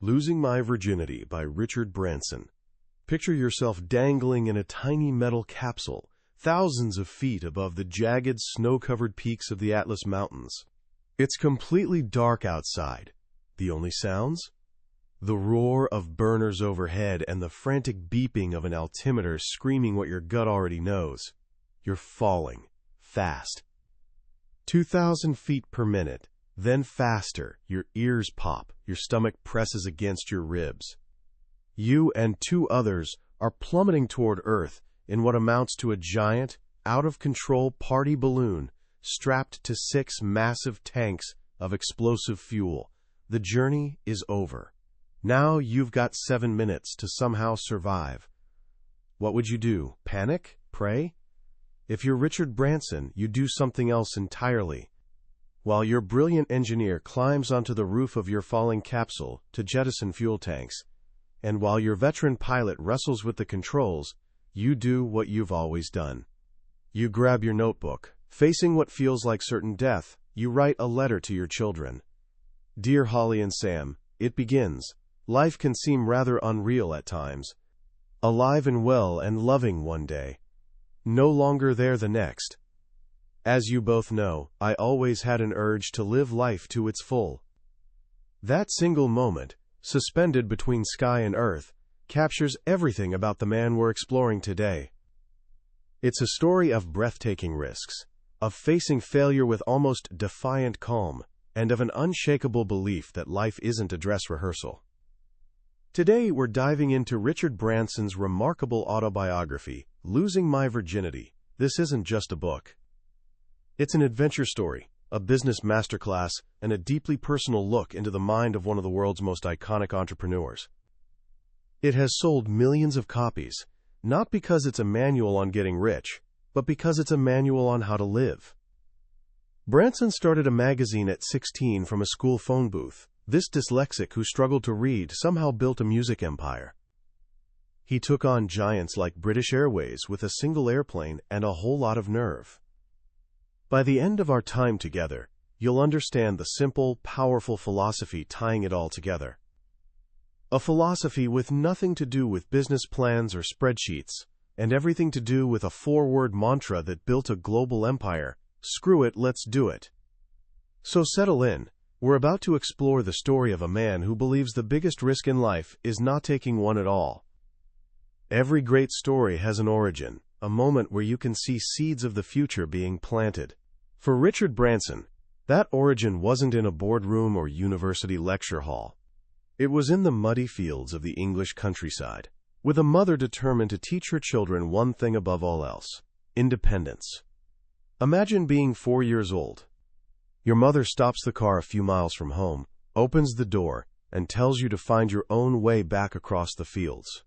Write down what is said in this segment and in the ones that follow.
Losing My Virginity by Richard Branson. Picture yourself dangling in a tiny metal capsule, thousands of feet above the jagged, snow-covered peaks of the Atlas Mountains. It's completely dark outside. The only sounds? The roar of burners overhead and the frantic beeping of an altimeter screaming what your gut already knows. You're falling. Fast. 2,000 feet per minute. Then faster, your ears pop, your stomach presses against your ribs. You and two others are plummeting toward Earth in what amounts to a giant, out-of-control party balloon strapped to 6 massive tanks of explosive fuel. The journey is over. Now you've got 7 minutes to somehow survive. What would you do? Panic? Pray? If you're Richard Branson, you do something else entirely. While your brilliant engineer climbs onto the roof of your falling capsule to jettison fuel tanks, and while your veteran pilot wrestles with the controls, you do what you've always done. You grab your notebook. Facing what feels like certain death, you write a letter to your children. Dear Holly and Sam, it begins. Life can seem rather unreal at times. Alive and well and loving one day. No longer there the next. As you both know, I always had an urge to live life to its full. That single moment, suspended between sky and earth, captures everything about the man we're exploring today. It's a story of breathtaking risks, of facing failure with almost defiant calm, and of an unshakable belief that life isn't a dress rehearsal. Today, we're diving into Richard Branson's remarkable autobiography, Losing My Virginity. This isn't just a book. It's an adventure story, a business masterclass, and a deeply personal look into the mind of one of the world's most iconic entrepreneurs. It has sold millions of copies, not because it's a manual on getting rich, but because it's a manual on how to live. Branson started a magazine at 16 from a school phone booth. This dyslexic who struggled to read somehow built a music empire. He took on giants like British Airways with a single airplane and a whole lot of nerve. By the end of our time together, you'll understand the simple, powerful philosophy tying it all together. A philosophy with nothing to do with business plans or spreadsheets, and everything to do with a 4-word mantra that built a global empire. Screw it, let's do it. So settle in. We're about to explore the story of a man who believes the biggest risk in life is not taking one at all. Every great story has an origin, a moment where you can see seeds of the future being planted. For Richard Branson, that origin wasn't in a boardroom or university lecture hall. It was in the muddy fields of the English countryside, with a mother determined to teach her children one thing above all else: independence. Imagine being 4 years old. Your mother stops the car a few miles from home, opens the door, and tells you to find your own way back across the fields.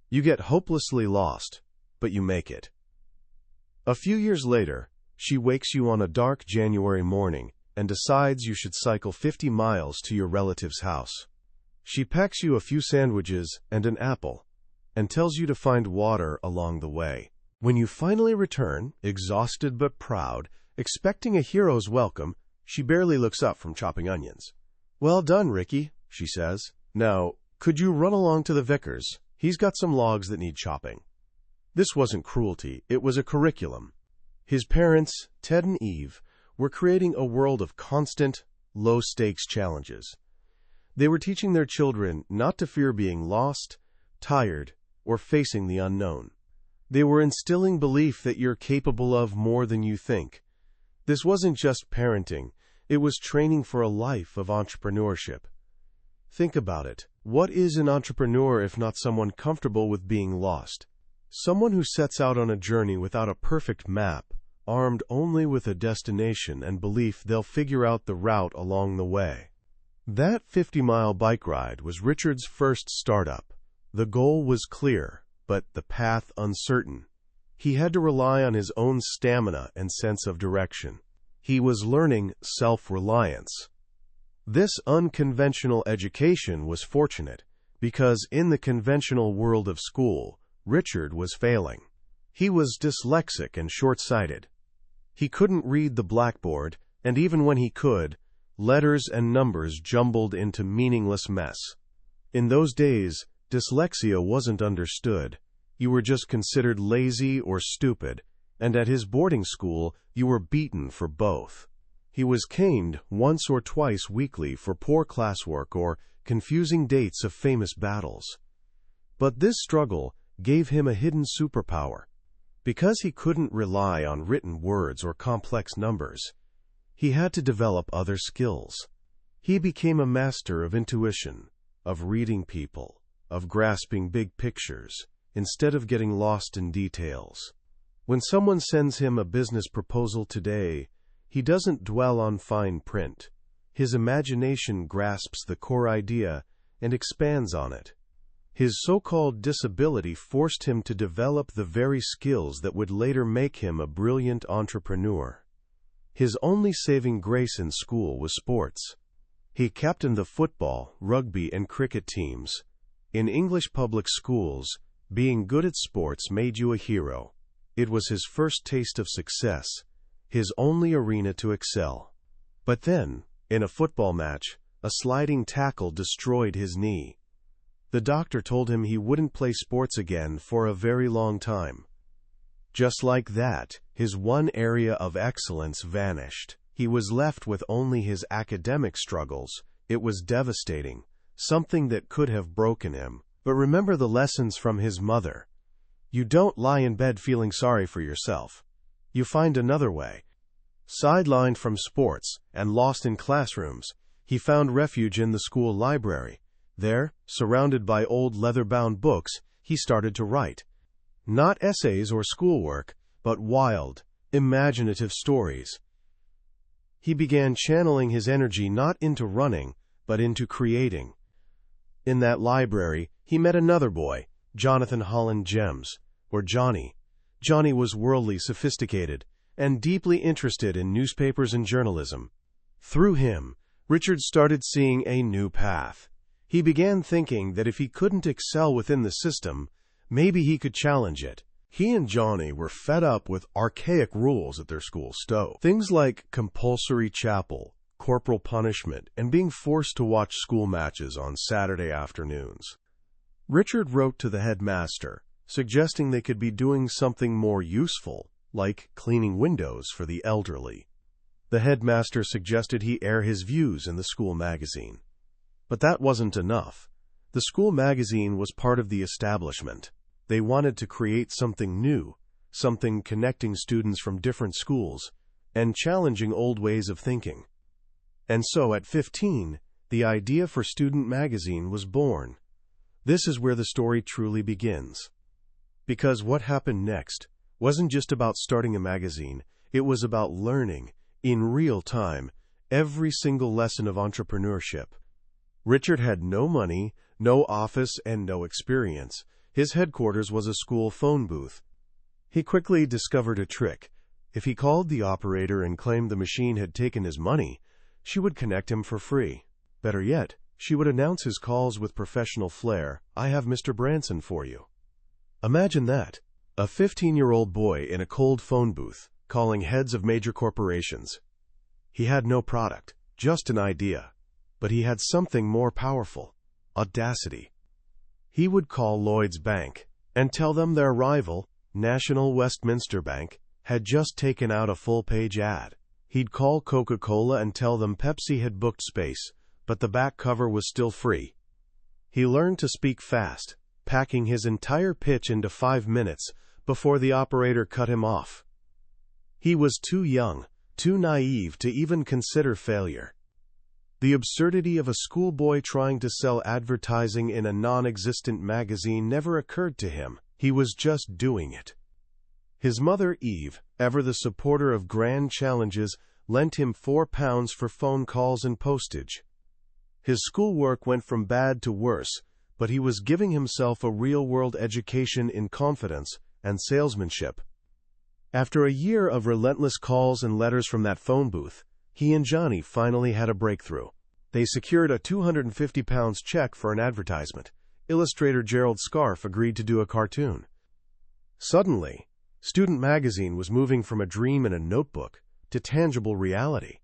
You get hopelessly lost, but you make it. A few years later, she wakes you on a dark January morning and decides you should cycle 50 miles to your relative's house. She packs you a few sandwiches and an apple, and tells you to find water along the way. When you finally return, exhausted but proud, expecting a hero's welcome, she barely looks up from chopping onions. "Well done, Ricky," she says. "Now, could you run along to the vicar's? He's got some logs that need chopping." This wasn't cruelty, it was a curriculum. His parents, Ted and Eve, were creating a world of constant, low-stakes challenges. They were teaching their children not to fear being lost, tired, or facing the unknown. They were instilling belief that you're capable of more than you think. This wasn't just parenting, it was training for a life of entrepreneurship. Think about it. What is an entrepreneur if not someone comfortable with being lost? Someone who sets out on a journey without a perfect map, armed only with a destination and belief they'll figure out the route along the way. That 50-mile bike ride was Richard's first startup. The goal was clear, but the path uncertain. He had to rely on his own stamina and sense of direction. He was learning self-reliance. This unconventional education was fortunate, because in the conventional world of school, Richard was failing. He was dyslexic and short-sighted. He couldn't read the blackboard, and even when he could, letters and numbers jumbled into meaningless mess. In those days, dyslexia wasn't understood. You were just considered lazy or stupid, and at his boarding school, you were beaten for both. He was caned once or twice weekly for poor classwork or confusing dates of famous battles. But this struggle gave him a hidden superpower. Because he couldn't rely on written words or complex numbers, he had to develop other skills. He became a master of intuition, of reading people, of grasping big pictures, instead of getting lost in details. When someone sends him a business proposal today, he doesn't dwell on fine print. His imagination grasps the core idea and expands on it. His so-called disability forced him to develop the very skills that would later make him a brilliant entrepreneur. His only saving grace in school was sports. He captained the football, rugby, and cricket teams. In English public schools, being good at sports made you a hero. It was his first taste of success, his only arena to excel. But then, in a football match, a sliding tackle destroyed his knee. The doctor told him he wouldn't play sports again for a very long time. Just like that, his one area of excellence vanished. He was left with only his academic struggles. It was devastating, something that could have broken him. But remember the lessons from his mother. You don't lie in bed feeling sorry for yourself. You find another way. Sidelined from sports and lost in classrooms, he found refuge in the school library. There, surrounded by old leather-bound books, he started to write. Not essays or schoolwork, but wild, imaginative stories. He began channeling his energy not into running, but into creating. In that library, he met another boy, Jonathan Holland Gems, or Johnny. Johnny was worldly sophisticated and deeply interested in newspapers and journalism. Through him, Richard started seeing a new path. He began thinking that if he couldn't excel within the system, maybe he could challenge it. He and Johnny were fed up with archaic rules at their school stove. Things like compulsory chapel, corporal punishment, and being forced to watch school matches on Saturday afternoons. Richard wrote to the headmaster, suggesting they could be doing something more useful, like cleaning windows for the elderly. The headmaster suggested he air his views in the school magazine. But that wasn't enough. The school magazine was part of the establishment. They wanted to create something new, something connecting students from different schools, and challenging old ways of thinking. And so, at 15, the idea for Student Magazine was born. This is where the story truly begins. Because what happened next wasn't just about starting a magazine, it was about learning, in real time, every single lesson of entrepreneurship. Richard had no money, no office, and no experience. His headquarters was a school phone booth. He quickly discovered a trick. If he called the operator and claimed the machine had taken his money, she would connect him for free. Better yet, she would announce his calls with professional flair, "I have Mr. Branson for you." Imagine that. A 15-year-old boy in a cold phone booth, calling heads of major corporations. He had no product, just an idea. But he had something more powerful: audacity. He would call Lloyd's Bank and tell them their rival, National Westminster Bank, had just taken out a full-page ad. He'd call Coca-Cola and tell them Pepsi had booked space, but the back cover was still free. He learned to speak fast, packing his entire pitch into 5 minutes before the operator cut him off. He was too young, too naive to even consider failure. The absurdity of a schoolboy trying to sell advertising in a non-existent magazine never occurred to him. He was just doing it. His mother, Eve, ever the supporter of grand challenges, lent him £4 for phone calls and postage. His schoolwork went from bad to worse, but he was giving himself a real-world education in confidence and salesmanship. After a year of relentless calls and letters from that phone booth, he and Johnny finally had a breakthrough. They secured a £250 check for an advertisement. Illustrator Gerald Scarfe agreed to do a cartoon. Suddenly, Student Magazine was moving from a dream in a notebook to tangible reality.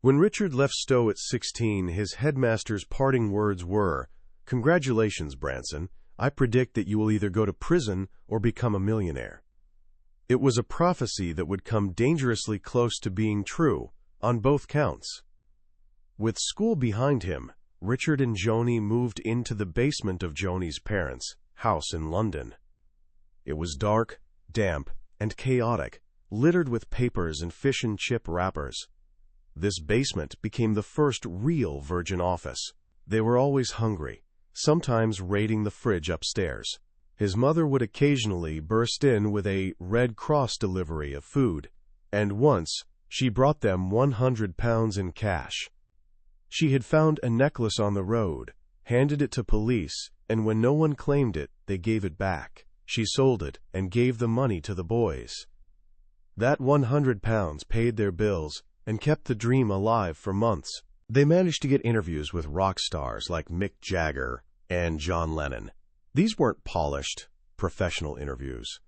When Richard left Stowe at 16, his headmaster's parting words were, "Congratulations, Branson. I predict that you will either go to prison or become a millionaire." It was a prophecy that would come dangerously close to being true, on both counts. With school behind him, Richard and Joni moved into the basement of Joni's parents' house in London. It was dark, damp, and chaotic, littered with papers and fish and chip wrappers. This basement became the first real Virgin office. They were always hungry, sometimes raiding the fridge upstairs. His mother would occasionally burst in with a Red Cross delivery of food, and once she brought them £100 in cash. She had found a necklace on the road, handed it to police, and when no one claimed it, they gave it back. She sold it and gave the money to the boys. That £100 paid their bills and kept the dream alive for months. They managed to get interviews with rock stars like Mick Jagger and John Lennon. These weren't polished, professional interviews.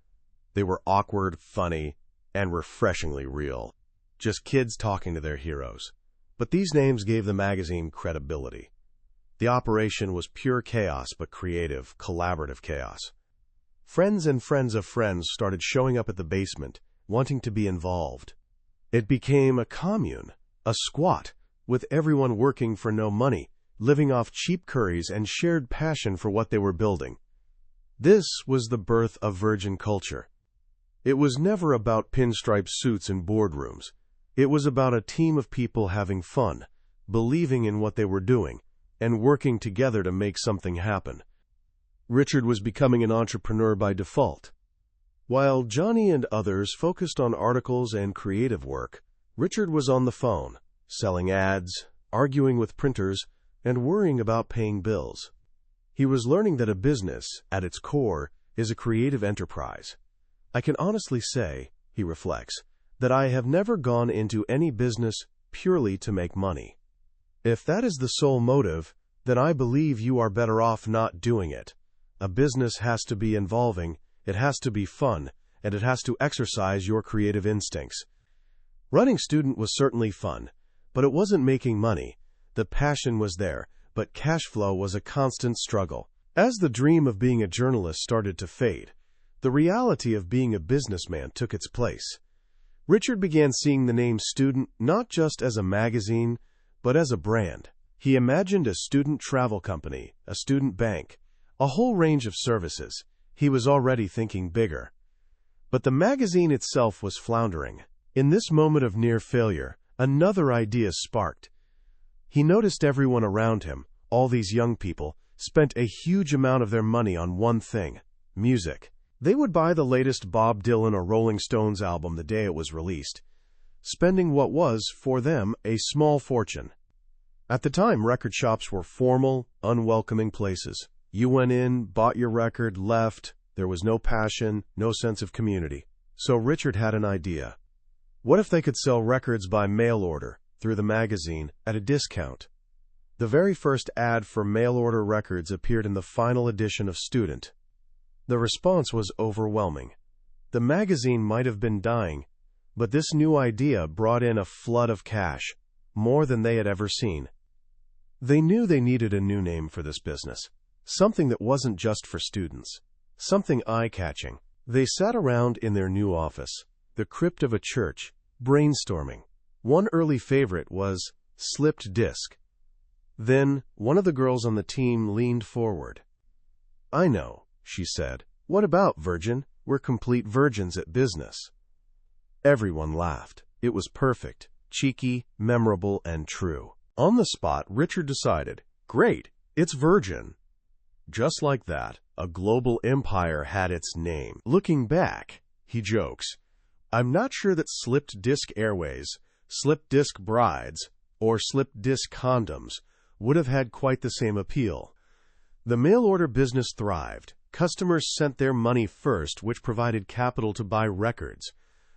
They were awkward, funny, and refreshingly real. Just kids talking to their heroes. But these names gave the magazine credibility. The operation was pure chaos, but creative, collaborative chaos. Friends and friends of friends started showing up at the basement, wanting to be involved. It became a commune, a squat, with everyone working for no money, living off cheap curries and shared passion for what they were building. This was the birth of Virgin culture. It was never about pinstripe suits and boardrooms. It was about a team of people having fun, believing in what they were doing, and working together to make something happen. Richard was becoming an entrepreneur by default. While Joni and others focused on articles and creative work, Richard was on the phone, selling ads, arguing with printers, and worrying about paying bills. He was learning that a business, at its core, is a creative enterprise. "I can honestly say," he reflects, "that I have never gone into any business purely to make money. If that is the sole motive, then I believe you are better off not doing it. A business has to be involving, it has to be fun, and it has to exercise your creative instincts." Running Student was certainly fun, but it wasn't making money. The passion was there, but cash flow was a constant struggle. As the dream of being a journalist started to fade, the reality of being a businessman took its place. Richard began seeing the name Student not just as a magazine, but as a brand. He imagined a student travel company, a student bank, a whole range of services. He was already thinking bigger. But the magazine itself was floundering. In this moment of near failure, another idea sparked. He noticed everyone around him, all these young people, spent a huge amount of their money on one thing: music. They would buy the latest Bob Dylan or Rolling Stones album the day it was released, spending what was, for them, a small fortune. At the time, record shops were formal, unwelcoming places. You went in, bought your record, left. There was no passion, no sense of community. So Richard had an idea. What if they could sell records by mail order, through the magazine, at a discount? The very first ad for mail-order records appeared in the final edition of Student. The response was overwhelming. The magazine might have been dying, but this new idea brought in a flood of cash, more than they had ever seen. They knew they needed a new name for this business, something that wasn't just for students, something eye-catching. They sat around in their new office, the crypt of a church, brainstorming. One early favorite was Slipped Disc. Then, one of the girls on the team leaned forward. "I know," she said. "What about Virgin? We're complete virgins at business." Everyone laughed. It was perfect, cheeky, memorable, and true. On the spot, Richard decided, "Great, it's Virgin." Just like that, a global empire had its name. Looking back, he jokes, "I'm not sure that Slipped Disc Airways, Slipped Disc Brides, or Slipped Disc Condoms would have had quite the same appeal." The mail-order business thrived. Customers sent their money first, which provided capital to buy records.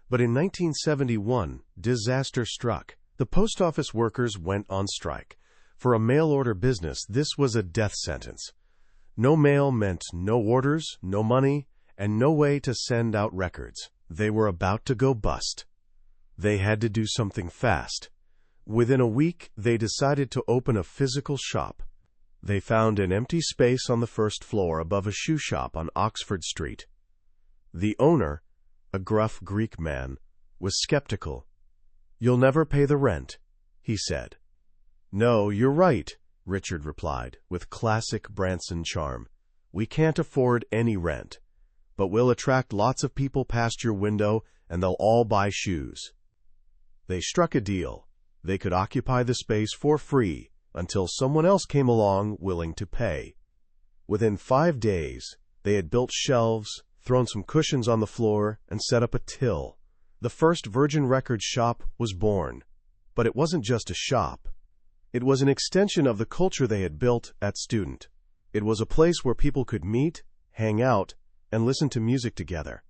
But in 1971, disaster struck. The post office workers went on strike. For a mail-order business, this was a death sentence. No mail meant no orders, no money, and no way to send out records. They were about to go bust. They had to do something fast. Within a week, they decided to open a physical shop. They found an empty space on the first floor above a shoe shop on Oxford Street. The owner, a gruff Greek man, was skeptical. "You'll never pay the rent," he said. "No, you're right," Richard replied, with classic Branson charm. "We can't afford any rent, but we'll attract lots of people past your window, and they'll all buy shoes." They struck a deal. They could occupy the space for free until someone else came along willing to pay. Within 5 days, they had built shelves, thrown some cushions on the floor, and set up a till. The first Virgin Records shop was born. But it wasn't just a shop. It was an extension of the culture they had built at Student. It was a place where people could meet, hang out, and listen to music together.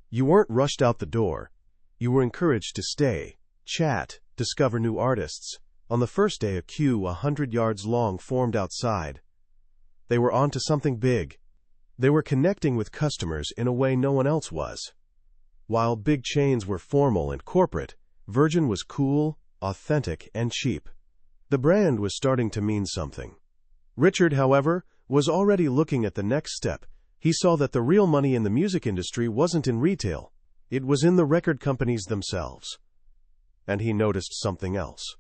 You weren't rushed out the door. You were encouraged to stay, chat, discover new artists. On the first day, a queue 100 yards long formed outside. They were on to something big. They were connecting with customers in a way no one else was. While big chains were formal and corporate, Virgin was cool, authentic, and cheap. The brand was starting to mean something. Richard, however, was already looking at the next step. He saw that the real money in the music industry wasn't in retail. It was in the record companies themselves. And he noticed something else.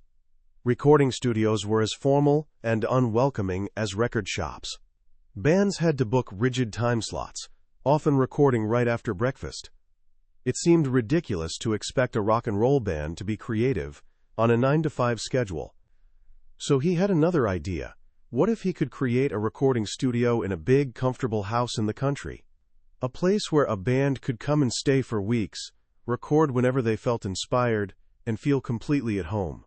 Recording studios were as formal and unwelcoming as record shops. Bands had to book rigid time slots, often recording right after breakfast. It seemed ridiculous to expect a rock and roll band to be creative on a 9-to-5 schedule. So he had another idea. What if he could create a recording studio in a big, comfortable house in the country? A place where a band could come and stay for weeks, record whenever they felt inspired, and feel completely at home.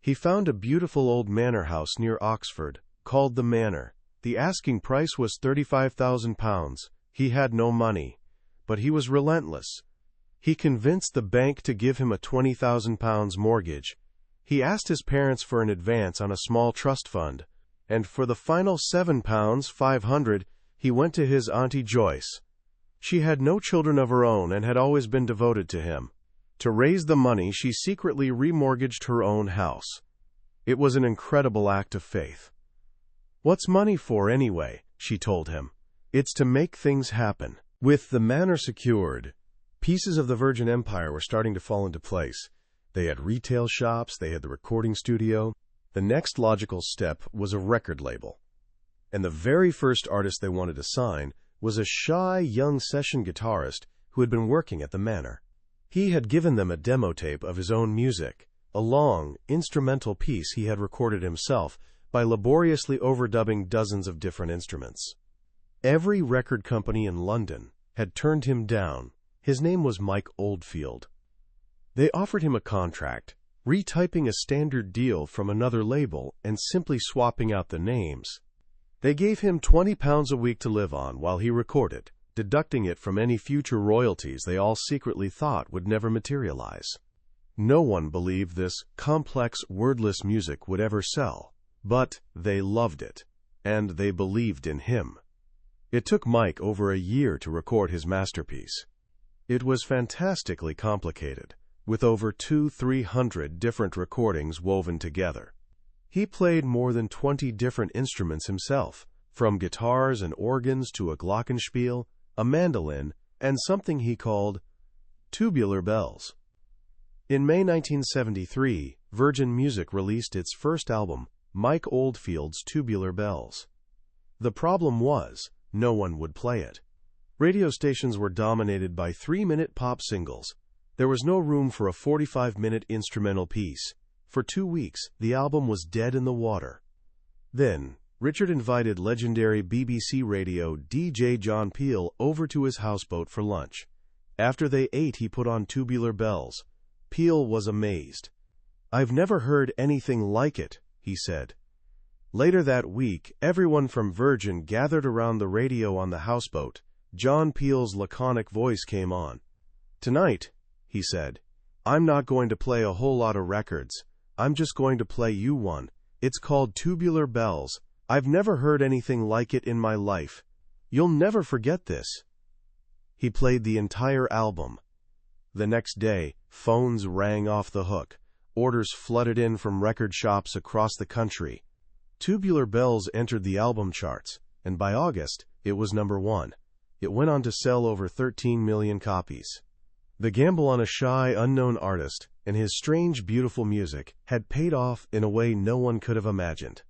He found a beautiful old manor house near Oxford, called the Manor. The asking price was £35,000. He had no money, but he was relentless. He convinced the bank to give him a £20,000 mortgage. He asked his parents for an advance on a small trust fund, and for the final £7,500, he went to his Auntie Joyce. She had no children of her own and had always been devoted to him. To raise the money, she secretly remortgaged her own house. It was an incredible act of faith. "What's money for, anyway?" she told him. "It's to make things happen." With the manor secured, pieces of the Virgin Empire were starting to fall into place. They had retail shops, they had the recording studio. The next logical step was a record label. And the very first artist they wanted to sign was a shy young session guitarist who had been working at the manor. He had given them a demo tape of his own music, a long, instrumental piece he had recorded himself by laboriously overdubbing dozens of different instruments. Every record company in London had turned him down. His name was Mike Oldfield. They offered him a contract, retyping a standard deal from another label and simply swapping out the names. They gave him £20 a week to live on while he recorded, deducting it from any future royalties they all secretly thought would never materialize. No one believed this complex, wordless music would ever sell, but they loved it, and they believed in him. It took Mike over a year to record his masterpiece. It was fantastically complicated, with over 200-300 different recordings woven together. He played more than 20 different instruments himself, from guitars and organs to a glockenspiel, a mandolin, and something he called tubular bells. In May 1973, Virgin Music released its first album, Mike Oldfield's Tubular Bells. The problem was, no one would play it. Radio stations were dominated by 3-minute pop singles. There was no room for a 45-minute instrumental piece. For 2 weeks, the album was dead in the water. Then, Richard invited legendary BBC radio DJ John Peel over to his houseboat for lunch. After they ate, he put on Tubular Bells. Peel was amazed. "I've never heard anything like it," he said. Later that week, everyone from Virgin gathered around the radio on the houseboat. John Peel's laconic voice came on. "Tonight," he said, "I'm not going to play a whole lot of records. I'm just going to play you one. It's called Tubular Bells. I've never heard anything like it in my life. You'll never forget this." He played the entire album. The next day, phones rang off the hook. orders flooded in from record shops across the country. Tubular Bells entered the album charts, and by August, it was #1. It went on to sell over 13 million copies. The gamble on a shy, unknown artist and his strange, beautiful music had paid off in a way no one could have imagined.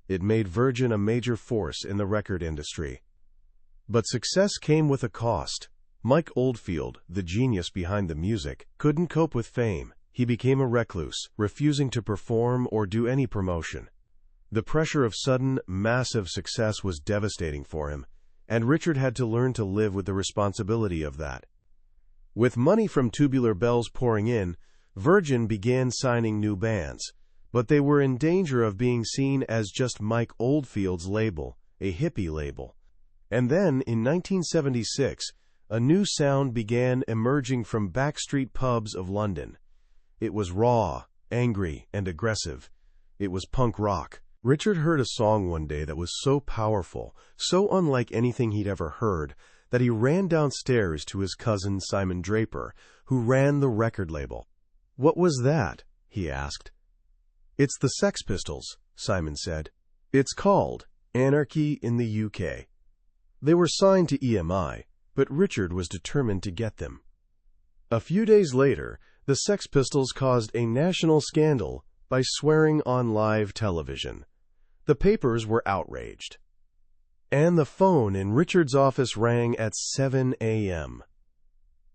It made Virgin a major force in the record industry. But success came with a cost. Mike Oldfield, the genius behind the music, couldn't cope with fame. He became a recluse, refusing to perform or do any promotion. The pressure of sudden, massive success was devastating for him, and Richard had to learn to live with the responsibility of that. With money from Tubular Bells pouring in, Virgin began signing new bands, but they were in danger of being seen as just Mike Oldfield's label, a hippie label. And then, in 1976, a new sound began emerging from backstreet pubs of London. It was raw, angry, and aggressive. It was punk rock. Richard heard a song one day that was so powerful, so unlike anything he'd ever heard, that he ran downstairs to his cousin Simon Draper, who ran the record label. "What was that?" he asked. "It's the Sex Pistols," Simon said. "It's called Anarchy in the UK." They were signed to EMI, but Richard was determined to get them. A few days later, the Sex Pistols caused a national scandal by swearing on live television. The papers were outraged. And the phone in Richard's office rang at 7 a.m.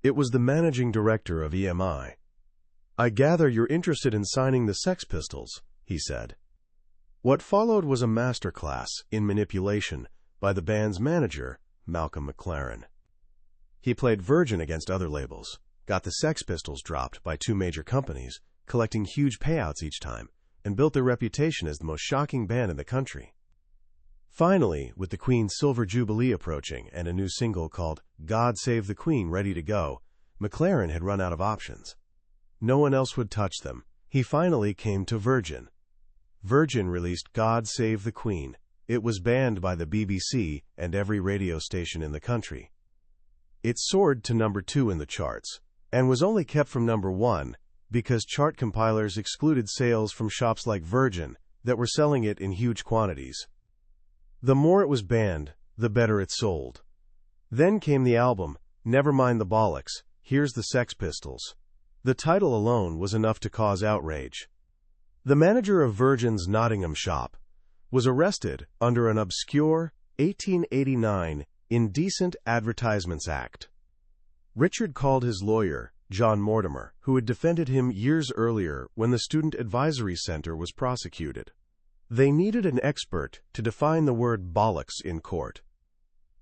It was the managing director of EMI. "I gather you're interested in signing the Sex Pistols," he said. What followed was a masterclass in manipulation by the band's manager, Malcolm McLaren. He played Virgin against other labels, got the Sex Pistols dropped by 2 major companies, collecting huge payouts each time, and built their reputation as the most shocking band in the country. Finally, with the Queen's Silver Jubilee approaching and a new single called God Save the Queen ready to go, McLaren had run out of options. No one else would touch them. He finally came to Virgin. Virgin released God Save the Queen. It was banned by the BBC and every radio station in the country. It soared to #2 in the charts, and was only kept from #1 because chart compilers excluded sales from shops like Virgin that were selling it in huge quantities. The more it was banned, the better it sold. Then came the album, Never Mind the Bollocks, Here's the Sex Pistols. The title alone was enough to cause outrage. The manager of Virgin's Nottingham shop was arrested under an obscure 1889 Indecent Advertisements Act. Richard called his lawyer, John Mortimer, who had defended him years earlier when the Student Advisory Center was prosecuted. They needed an expert to define the word bollocks in court.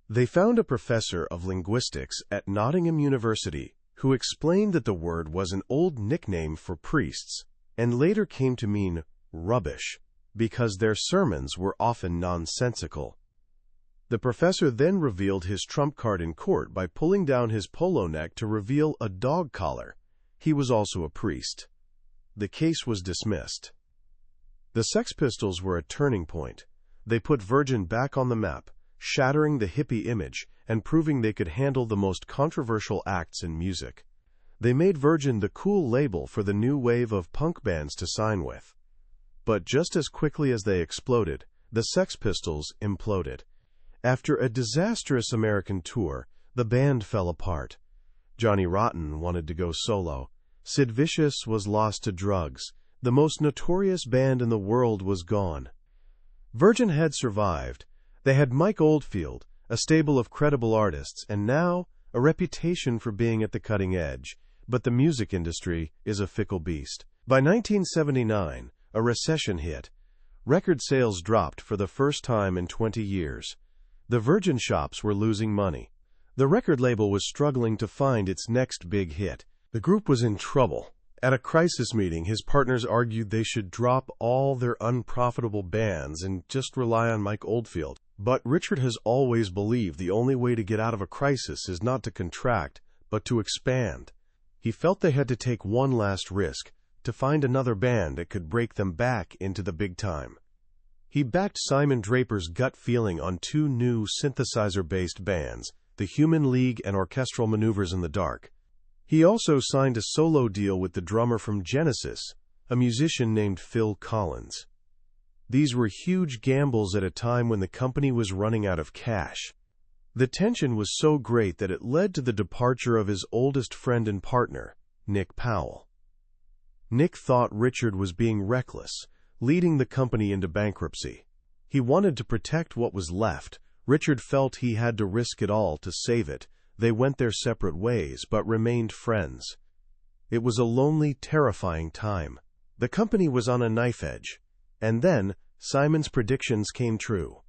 They found a professor of linguistics at Nottingham University who explained that the word was an old nickname for priests and later came to mean rubbish because their sermons were often nonsensical. The professor then revealed his trump card in court by pulling down his polo neck to reveal a dog collar. He was also a priest. The case was dismissed. The Sex Pistols were a turning point. They put Virgin back on the map, shattering the hippie image and proving they could handle the most controversial acts in music. They made Virgin the cool label for the new wave of punk bands to sign with. But just as quickly as they exploded, the Sex Pistols imploded. After a disastrous American tour, the band fell apart. Johnny Rotten wanted to go solo. Sid Vicious was lost to drugs. The most notorious band in the world was gone. Virgin had survived. They had Mike Oldfield, a stable of credible artists, and now a reputation for being at the cutting edge. But the music industry is a fickle beast. By 1979, a recession hit. Record sales dropped for the first time in 20 years. The Virgin shops were losing money. The record label was struggling to find its next big hit. The group was in trouble. At a crisis meeting, his partners argued they should drop all their unprofitable bands and just rely on Mike Oldfield. But Richard has always believed the only way to get out of a crisis is not to contract, but to expand. He felt they had to take one last risk, to find another band that could break them back into the big time. He backed Simon Draper's gut feeling on 2 new synthesizer-based bands, the Human League and Orchestral Maneuvers in the Dark. He also signed a solo deal with the drummer from Genesis, a musician named Phil Collins. These were huge gambles at a time when the company was running out of cash. The tension was so great that it led to the departure of his oldest friend and partner, Nick Powell. Nick thought Richard was being reckless, leading the company into bankruptcy. He wanted to protect what was left. Richard felt he had to risk it all to save it. They went their separate ways, but remained friends. It was a lonely, terrifying time. The company was on a knife edge. And then, Simon's predictions came true.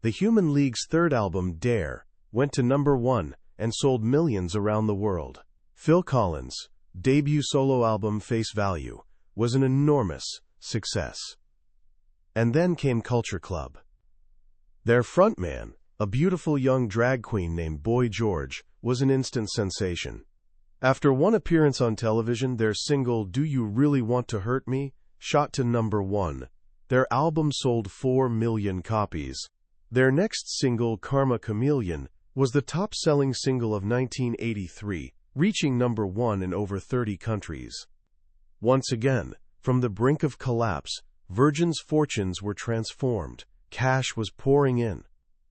The Human League's third album, Dare, went to #1 and sold millions around the world. Phil Collins' debut solo album, Face Value, was an enormous success. And then came Culture Club. Their frontman, a beautiful young drag queen named Boy George, was an instant sensation. After one appearance on television, their single, Do You Really Want to Hurt Me, shot to #1. Their album sold 4 million copies. Their next single, Karma Chameleon, was the top-selling single of 1983, reaching #1 in over 30 countries. Once again, from the brink of collapse, Virgin's fortunes were transformed. Cash was pouring in.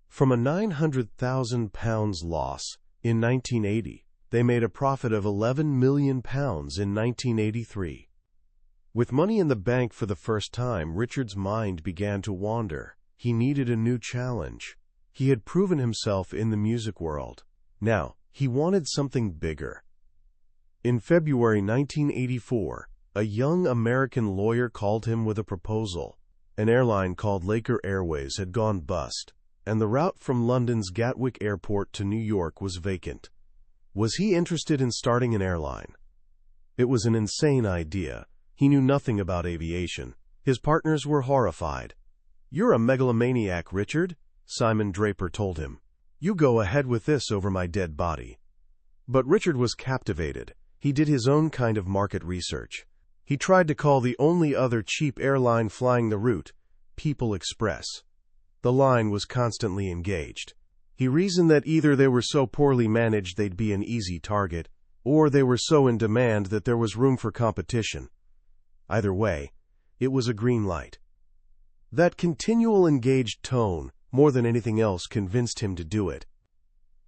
From a £900,000 loss in 1980, they made a profit of £11 million in 1983. With money in the bank for the first time, Richard's mind began to wander. He needed a new challenge. He had proven himself in the music world. Now, he wanted something bigger. In February 1984, a young American lawyer called him with a proposal. An airline called Laker Airways had gone bust, and the route from London's Gatwick Airport to New York was vacant. Was he interested in starting an airline? It was an insane idea. He knew nothing about aviation. His partners were horrified. "You're a megalomaniac, Richard," Simon Draper told him. "You go ahead with this over my dead body." But Richard was captivated. He did his own kind of market research. He tried to call the only other cheap airline flying the route People Express. The line was constantly engaged. He reasoned that either they were so poorly managed they'd be an easy target, or they were so in demand that there was room for competition. Either way, it was a green light. That continual engaged tone, more than anything else, convinced him to do it.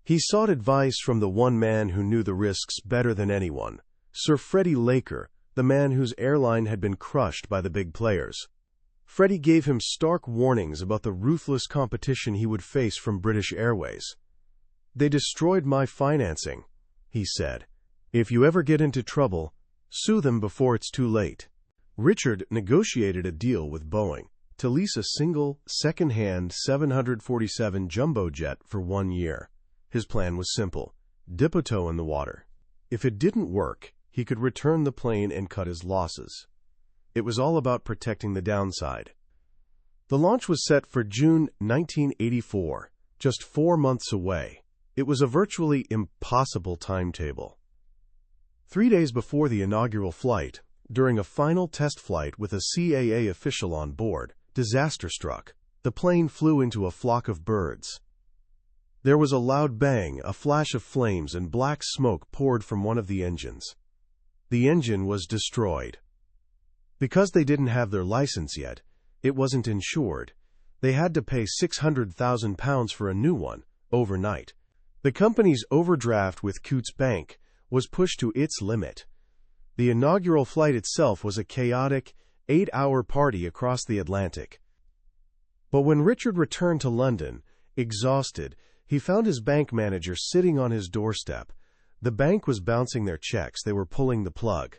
He sought advice from the one man who knew the risks better than anyone, Sir Freddie Laker, the man whose airline had been crushed by the big players. Freddie gave him stark warnings about the ruthless competition he would face from British Airways. "They destroyed my financing," he said. "If you ever get into trouble, sue them before it's too late." Richard negotiated a deal with Boeing to lease a single, second-hand 747 jumbo jet for 1 year. His plan was simple: dip a toe in the water. If it didn't work, he could return the plane and cut his losses. It was all about protecting the downside. The launch was set for June 1984, just 4 months away. It was a virtually impossible timetable. 3 days before the inaugural flight, during a final test flight with a CAA official on board, disaster struck. The plane flew into a flock of birds. There was a loud bang, a flash of flames, and black smoke poured from one of the engines. The engine was destroyed. Because they didn't have their license yet, it wasn't insured. They had to pay £600,000 for a new one, overnight. The company's overdraft with Coutts Bank was pushed to its limit. The inaugural flight itself was a chaotic, 8-hour party across the Atlantic. But when Richard returned to London, exhausted, he found his bank manager sitting on his doorstep. The bank was bouncing their checks. They were pulling the plug.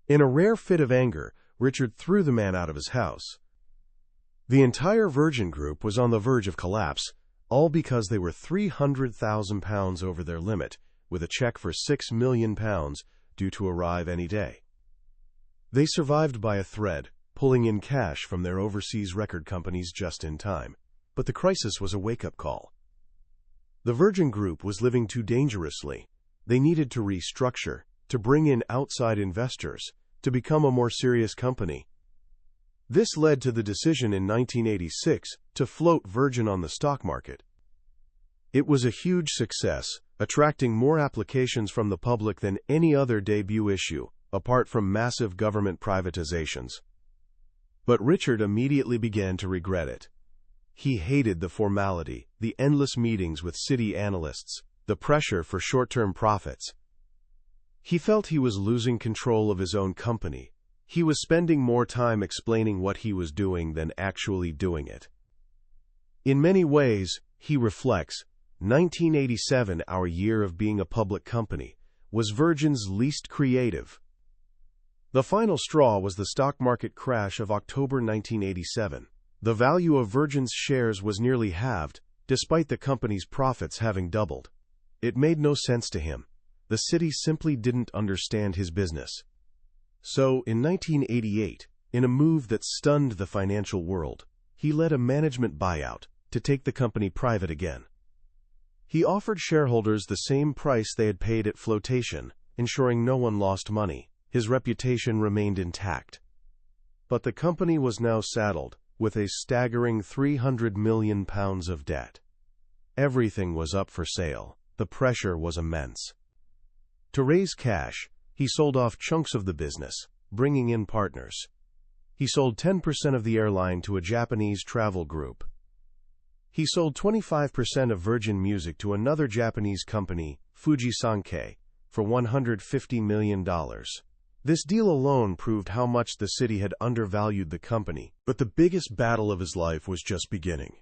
In a rare fit of anger, Richard threw the man out of his house. The entire Virgin Group was on the verge of collapse, all because they were £300,000 over their limit, with a check for £6 million due to arrive any day. They survived by a thread, pulling in cash from their overseas record companies just in time. But the crisis was a wake-up call. The Virgin Group was living too dangerously. They needed to restructure, to bring in outside investors, to become a more serious company. This led to the decision in 1986 to float Virgin on the stock market. It was a huge success, attracting more applications from the public than any other debut issue. apart from massive government privatizations. But Richard immediately began to regret it. He hated the formality, the endless meetings with city analysts, the pressure for short-term profits. He felt he was losing control of his own company. He was spending more time explaining what he was doing than actually doing it. In many ways, he reflects, 1987, our year of being a public company, was Virgin's least creative. The final straw was the stock market crash of October 1987. The value of Virgin's shares was nearly halved, despite the company's profits having doubled. It made no sense to him. The city simply didn't understand his business. So, in 1988, in a move that stunned the financial world, he led a management buyout to take the company private again. He offered shareholders the same price they had paid at flotation, ensuring no one lost money. His reputation remained intact. But the company was now saddled with a staggering £300 million of debt. Everything was up for sale. The pressure was immense. To raise cash, he sold off chunks of the business, bringing in partners. He sold 10% of the airline to a Japanese travel group. He sold 25% of Virgin Music to another Japanese company, Fuji Sankei, for $150 million. This deal alone proved how much the city had undervalued the company. But the biggest battle of his life was just beginning.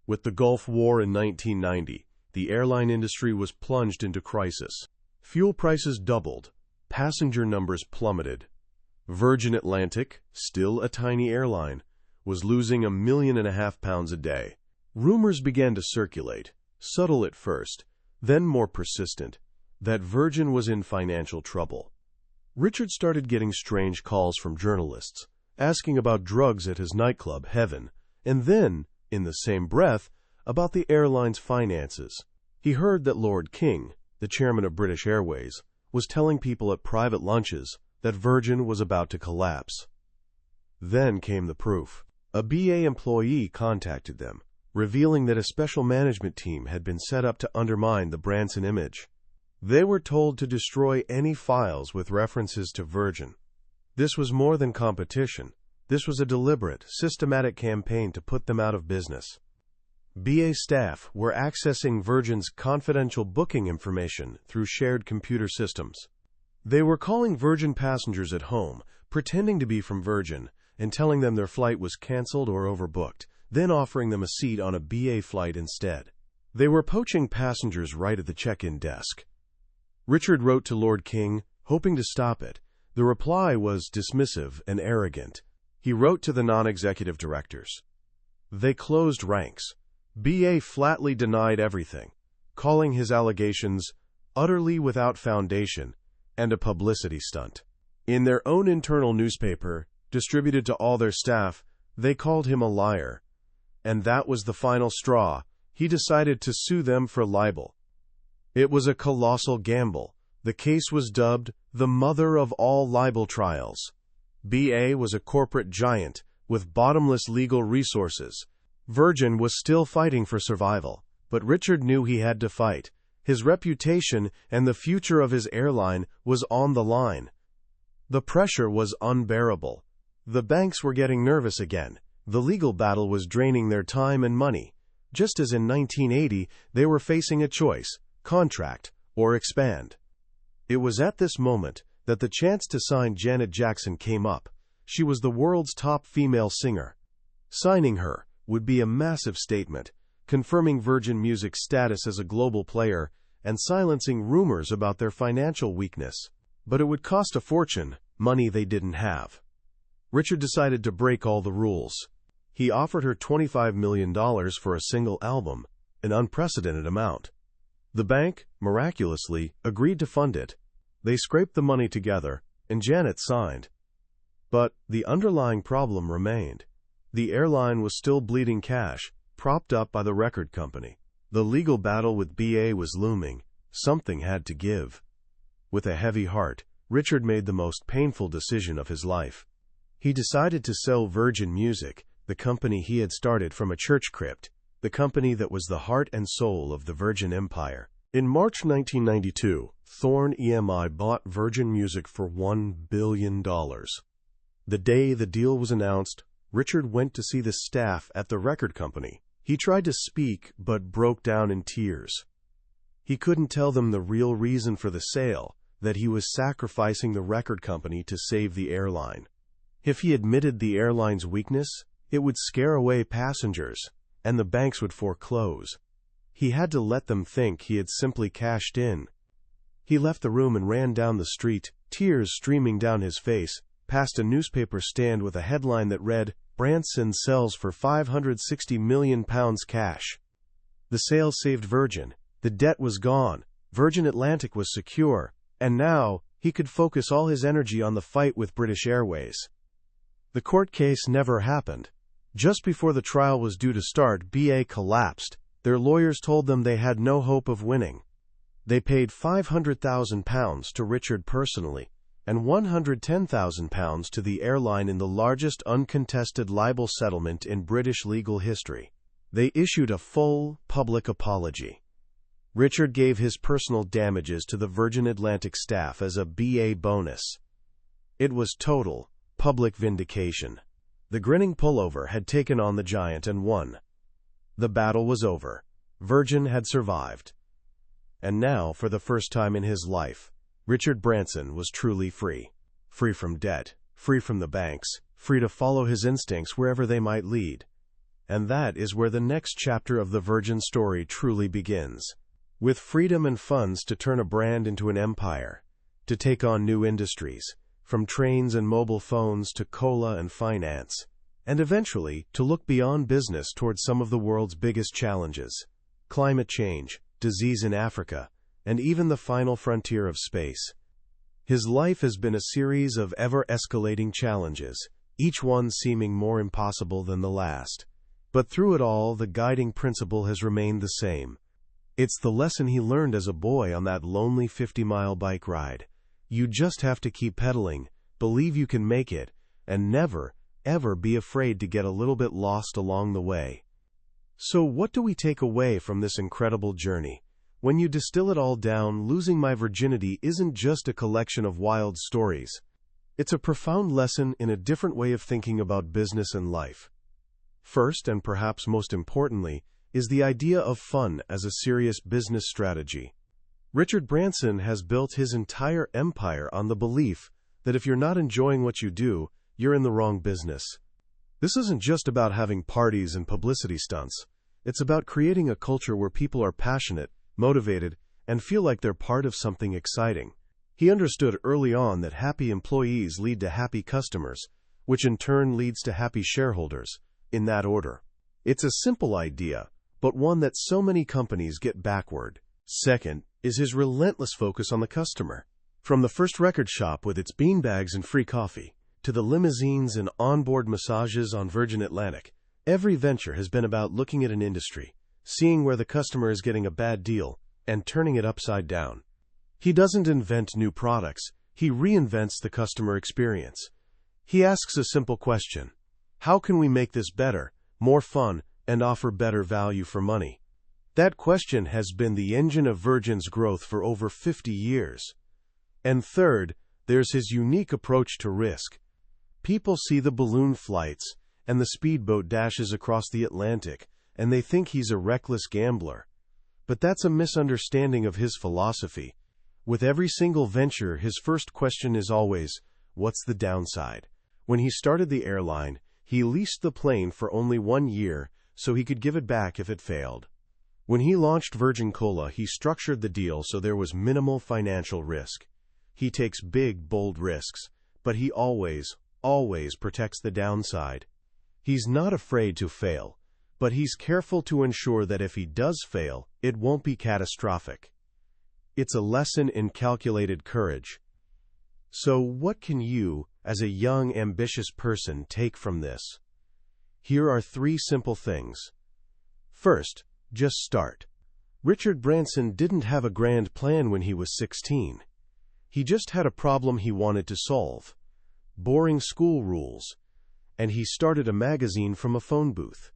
With the Gulf War in 1990, the airline industry was plunged into crisis. Fuel prices doubled. Passenger numbers plummeted. Virgin Atlantic, still a tiny airline, was losing £1.5 million a day. Rumors began to circulate, subtle at first, then more persistent, that Virgin was in financial trouble. Richard started getting strange calls from journalists, asking about drugs at his nightclub, Heaven, and then, in the same breath, about the airline's finances. He heard that Lord King, the chairman of British Airways, was telling people at private lunches that Virgin was about to collapse. Then came the proof. A BA employee contacted them, revealing that a special management team had been set up to undermine the Branson image. They were told to destroy any files with references to Virgin. This was more than competition. This was a deliberate, systematic campaign to put them out of business. BA staff were accessing Virgin's confidential booking information through shared computer systems. They were calling Virgin passengers at home, pretending to be from Virgin, and telling them their flight was canceled or overbooked, then offering them a seat on a BA flight instead. They were poaching passengers right at the check-in desk. Richard wrote to Lord King, hoping to stop it. The reply was dismissive and arrogant. He wrote to the non-executive directors. They closed ranks. BA flatly denied everything, calling his allegations utterly without foundation and a publicity stunt. In their own internal newspaper, distributed to all their staff, they called him a liar. And that was the final straw. He decided to sue them for libel. It was a colossal gamble. The case was dubbed the mother of all libel trials. BA was a corporate giant with bottomless legal resources. Virgin was still fighting for survival, but Richard knew he had to fight. His reputation and the future of his airline was on the line. The pressure was unbearable. The banks were getting nervous again. The legal battle was draining their time and money. Just as in 1980, they were facing a choice: contract or expand. It was at this moment that the chance to sign Janet Jackson came up. She was the world's top female singer. Signing her would be a massive statement, confirming Virgin Music's status as a global player and silencing rumors about their financial weakness. But it would cost a fortune, money they didn't have. Richard decided to break all the rules. He offered her $25 million for a single album, an unprecedented amount. The bank, miraculously, agreed to fund it. They scraped the money together, and Janet signed. But the underlying problem remained. The airline was still bleeding cash, propped up by the record company. The legal battle with BA was looming. Something had to give. With a heavy heart, Richard made the most painful decision of his life. He decided to sell Virgin Music, the company he had started from a church crypt, the company that was the heart and soul of the Virgin Empire. In March 1992, Thorn EMI bought Virgin Music for $1 billion. The day the deal was announced, Richard went to see the staff at the record company. He tried to speak, but broke down in tears. He couldn't tell them the real reason for the sale, that he was sacrificing the record company to save the airline. If he admitted the airline's weakness, it would scare away passengers, and the banks would foreclose. He had to let them think he had simply cashed in. He left the room and ran down the street, tears streaming down his face, past a newspaper stand with a headline that read, "Branson sells for £560 million cash." The sale saved Virgin. The debt was gone. Virgin Atlantic was secure. And now, he could focus all his energy on the fight with British Airways. The court case never happened. Just before the trial was due to start, BA collapsed. Their lawyers told them they had no hope of winning. They paid £500,000 to Richard personally, and £110,000 to the airline in the largest uncontested libel settlement in British legal history. They issued a full, public apology. Richard gave his personal damages to the Virgin Atlantic staff as a BA bonus. It was total, public vindication. The grinning pullover had taken on the giant and won. The battle was over. Virgin had survived. And now, for the first time in his life, Richard Branson was truly free. Free from debt, free from the banks, free to follow his instincts wherever they might lead. And that is where the next chapter of the Virgin story truly begins. With freedom and funds to turn a brand into an empire, to take on new industries, from trains and mobile phones to cola and finance, and eventually to look beyond business towards some of the world's biggest challenges: climate change, disease in Africa, and even the final frontier of space. His life has been a series of ever-escalating challenges, each one seeming more impossible than the last. But through it all, the guiding principle has remained the same. It's the lesson he learned as a boy on that lonely 50-mile bike ride. You just have to keep pedaling, believe you can make it, and never, ever be afraid to get a little bit lost along the way. So what do we take away from this incredible journey? When you distill it all down, Losing My Virginity isn't just a collection of wild stories. It's a profound lesson in a different way of thinking about business and life. First, and perhaps most importantly, is the idea of fun as a serious business strategy. Richard Branson has built his entire empire on the belief that if you're not enjoying what you do, you're in the wrong business. This isn't just about having parties and publicity stunts. It's about creating a culture where people are passionate, motivated, and feel like they're part of something exciting. He understood early on that happy employees lead to happy customers, which in turn leads to happy shareholders, in that order. It's a simple idea, but one that so many companies get backward. Second is his relentless focus on the customer. From the first record shop with its beanbags and free coffee, to the limousines and onboard massages on Virgin Atlantic, every venture has been about looking at an industry, seeing where the customer is getting a bad deal, and turning it upside down. He doesn't invent new products, he reinvents the customer experience. He asks a simple question: how can we make this better, more fun, and offer better value for money? That question has been the engine of Virgin's growth for over 50 years. And third, there's his unique approach to risk. People see the balloon flights and the speedboat dashes across the Atlantic, and they think he's a reckless gambler. But that's a misunderstanding of his philosophy. With every single venture, his first question is always, what's the downside? When he started the airline, he leased the plane for only 1 year so he could give it back if it failed. When he launched Virgin Cola, he structured the deal so there was minimal financial risk. He takes big, bold risks, but he always protects the downside. He's not afraid to fail, but he's careful to ensure that if he does fail, it won't be catastrophic. It's a lesson in calculated courage. So what can you, as a young, ambitious person, take from this? Here are 3 simple things. First, just start. Richard Branson didn't have a grand plan when he was 16. He just had a problem he wanted to solve: boring school rules. And he started a magazine from a phone booth.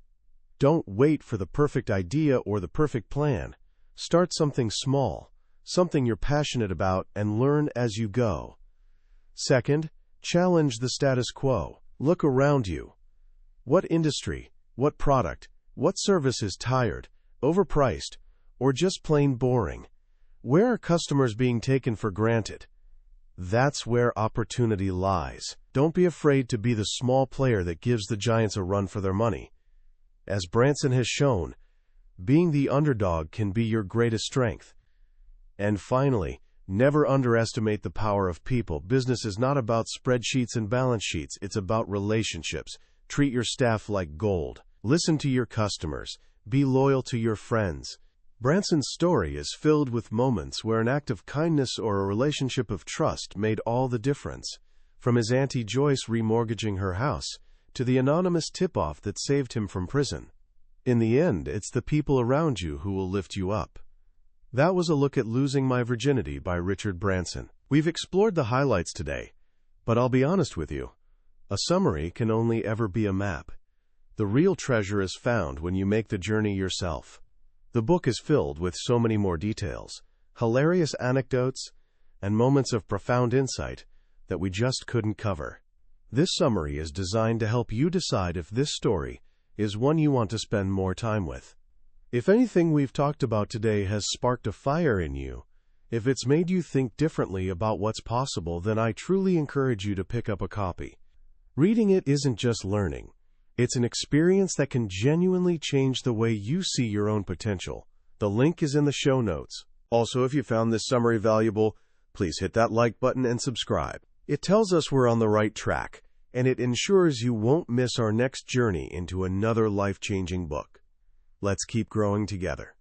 Don't wait for the perfect idea or the perfect plan. Start something small, something you're passionate about, and learn as you go. Second, challenge the status quo. Look around you. What industry, what product, what service is tired, overpriced, or just plain boring? Where are customers being taken for granted? That's where opportunity lies. Don't be afraid to be the small player that gives the giants a run for their money. As Branson has shown, being the underdog can be your greatest strength. And finally, never underestimate the power of people. Business is not about spreadsheets and balance sheets. It's about relationships. Treat your staff like gold. Listen to your customers. Be loyal to your friends. Branson's story is filled with moments where an act of kindness or a relationship of trust made all the difference. From his Auntie Joyce remortgaging her house, to the anonymous tip-off that saved him from prison. In the end, it's the people around you who will lift you up. That was a look at Losing My Virginity by Richard Branson. We've explored the highlights today, but I'll be honest with you. A summary can only ever be a map. The real treasure is found when you make the journey yourself. The book is filled with so many more details, hilarious anecdotes, and moments of profound insight that we just couldn't cover. This summary is designed to help you decide if this story is one you want to spend more time with. If anything we've talked about today has sparked a fire in you, if it's made you think differently about what's possible, then I truly encourage you to pick up a copy. Reading it isn't just learning. It's an experience that can genuinely change the way you see your own potential. The link is in the show notes. Also, if you found this summary valuable, please hit that like button and subscribe. It tells us we're on the right track, and it ensures you won't miss our next journey into another life-changing book. Let's keep growing together.